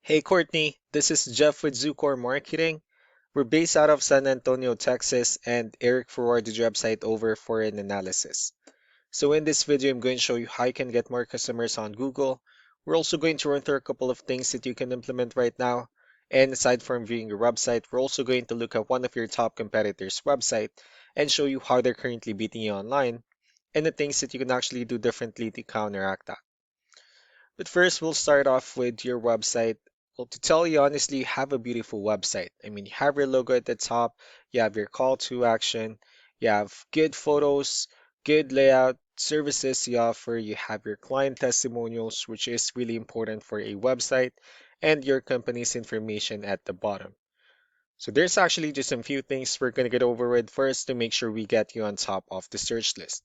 Hey Courtney, this is Jeff with Zucor Marketing. We're based out of San Antonio, Texas, and Eric forwarded the website over for an analysis. So in this video, I'm going to show you how you can get more customers on Google. We're also going to run through a couple of things that you can implement right now. And aside from viewing your website, we're also going to look at one of your top competitors' website and show you how they're currently beating you online and the things that you can actually do differently to counteract that. But first, we'll start off with your website. Well, to tell you honestly, you have a beautiful website. I mean, you have your logo at the top, you have your call to action, you have good photos, good layout, services you offer, you have your client testimonials, which is really important for a website, and your company's information at the bottom. So there's actually just a few things we're going to get over with first to make sure we get you on top of the search list.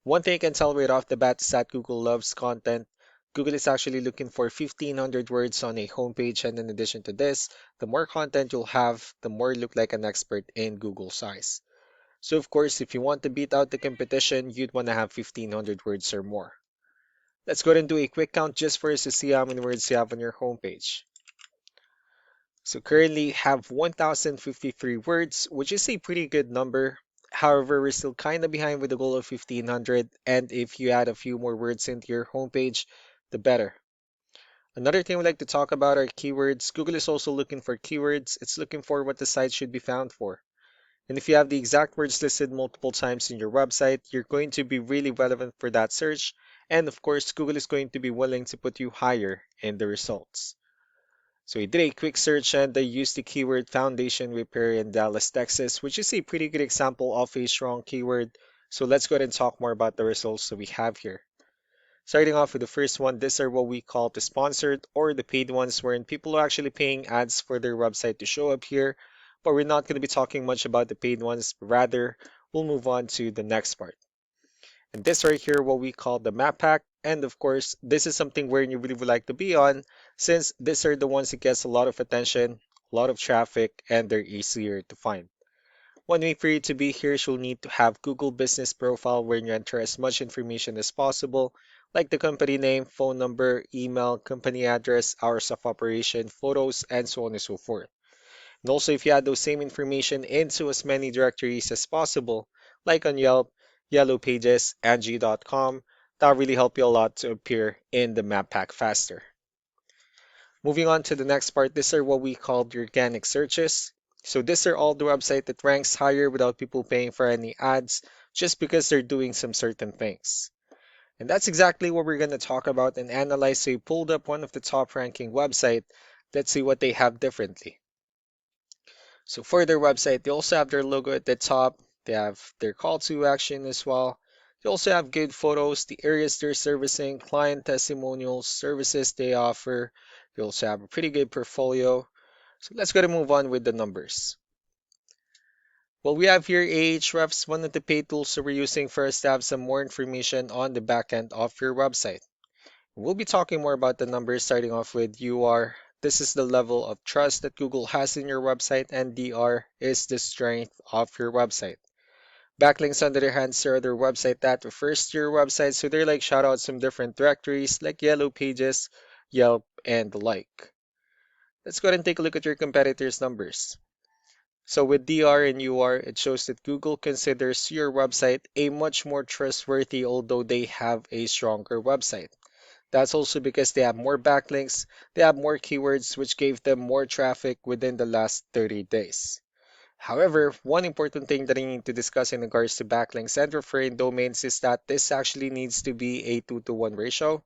One thing I can tell right off the bat is that Google loves content. Google is actually looking for 1,500 words on a homepage, and in addition to this, the more content you'll have, the more you look like an expert in Google's eyes. So, of course, if you want to beat out the competition, you'd want to have 1,500 words or more. Let's go ahead and do a quick count just for us to see how many words you have on your homepage. So currently you have 1,053 words, which is a pretty good number. However, we're still kind of behind with the goal of 1,500, and if you add a few more words into your homepage, the better. Another thing we like to talk about are keywords. Google is also looking for keywords. It's looking for what the site should be found for. And if you have the exact words listed multiple times in your website, you're going to be really relevant for that search. And of course, Google is going to be willing to put you higher in the results. So we did a quick search and I used the keyword foundation repair in Dallas, Texas, which is a pretty good example of a strong keyword. So let's go ahead and talk more about the results that we have here. Starting off with the first one, these are what we call the sponsored or the paid ones, wherein people are actually paying ads for their website to show up here. But we're not going to be talking much about the paid ones, rather, we'll move on to the next part. And this right here, what we call the map pack. And of course, this is something where you really would like to be on, since these are the ones that gets a lot of attention, a lot of traffic, and they're easier to find. One way for you to be here is you'll need to have Google Business Profile where you enter as much information as possible, like the company name, phone number, email, company address, hours of operation, photos, and so on and so forth. And also, if you add those same information into as many directories as possible, like on Yelp, Yellow Pages, Angie.com, that'll really help you a lot to appear in the map pack faster. Moving on to the next part, these are what we call the organic searches. So these are all the website that ranks higher without people paying for any ads, just because they're doing some certain things. And that's exactly what we're going to talk about and analyze. So we pulled up one of the top ranking website. Let's see what they have differently. So for their website, they also have their logo at the top. They have their call to action as well. They also have good photos, the areas they're servicing, client testimonials, services they offer. They also have a pretty good portfolio. So let's go to move on with the numbers. Well, we have here Ahrefs, one of the paid tools that we're using for us to have some more information on the back end of your website. We'll be talking more about the numbers starting off with UR. This is the level of trust that Google has in your website, and DR is the strength of your website. Backlinks, on the other hand, are other website that refers to your website, so they're like shoutouts from different directories like Yellow Pages, Yelp, and the like. Let's go ahead and take a look at your competitors' numbers. So with DR and UR, it shows that Google considers your website a much more trustworthy, although they have a stronger website. That's also because they have more backlinks, they have more keywords, which gave them more traffic within the last 30 days. However, one important thing that I need to discuss in regards to backlinks and referring domains is that this actually needs to be a 2-to-1 ratio.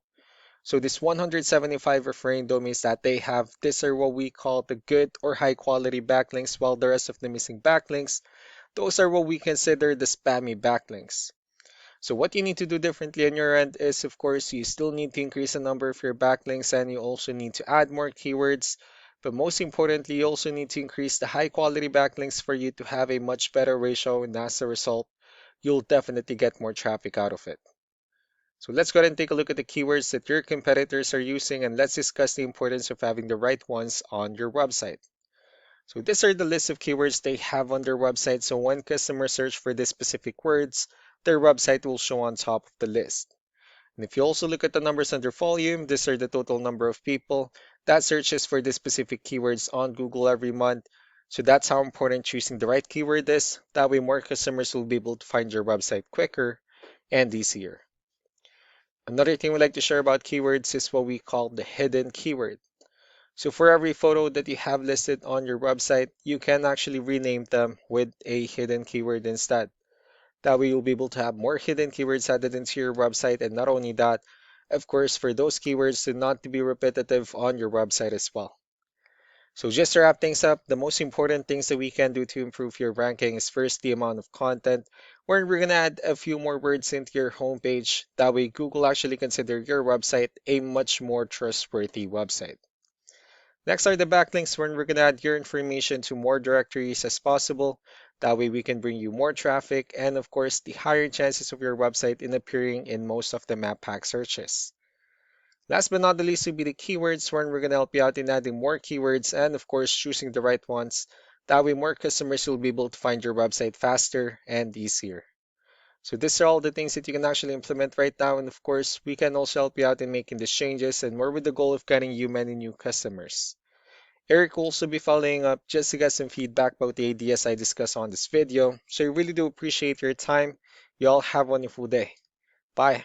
So this 175 referring domains that they have, these are what we call the good or high quality backlinks, while the rest of the missing backlinks, those are what we consider the spammy backlinks. So what you need to do differently on your end is, of course, you still need to increase the number of your backlinks and you also need to add more keywords. But most importantly, you also need to increase the high quality backlinks for you to have a much better ratio, and as a result, you'll definitely get more traffic out of it. So let's go ahead and take a look at the keywords that your competitors are using, and let's discuss the importance of having the right ones on your website. So these are the list of keywords they have on their website. So when customers search for these specific words, their website will show on top of the list. And if you also look at the numbers under volume, these are the total number of people that searches for the specific keywords on Google every month. So that's how important choosing the right keyword is. That way more customers will be able to find your website quicker and easier. Another thing we like to share about keywords is what we call the hidden keyword. So for every photo that you have listed on your website, you can actually rename them with a hidden keyword instead. That way you'll be able to have more hidden keywords added into your website, and not only that, of course, for those keywords to not to be repetitive on your website as well. So just to wrap things up, the most important things that we can do to improve your ranking is first the amount of content, where we're gonna add a few more words into your homepage. That way Google actually consider your website a much more trustworthy website. Next are the backlinks, where we're gonna add your information to more directories as possible. That way we can bring you more traffic and of course the higher chances of your website in appearing in most of the map pack searches. Last but not the least will be the keywords, where we're going to help you out in adding more keywords and of course choosing the right ones. That way more customers will be able to find your website faster and easier. So these are all the things that you can actually implement right now, and of course we can also help you out in making these changes and more with the goal of getting you many new customers. Eric will also be following up just to get some feedback about the ideas I discussed on this video. So I really do appreciate your time. You all have a wonderful day. Bye.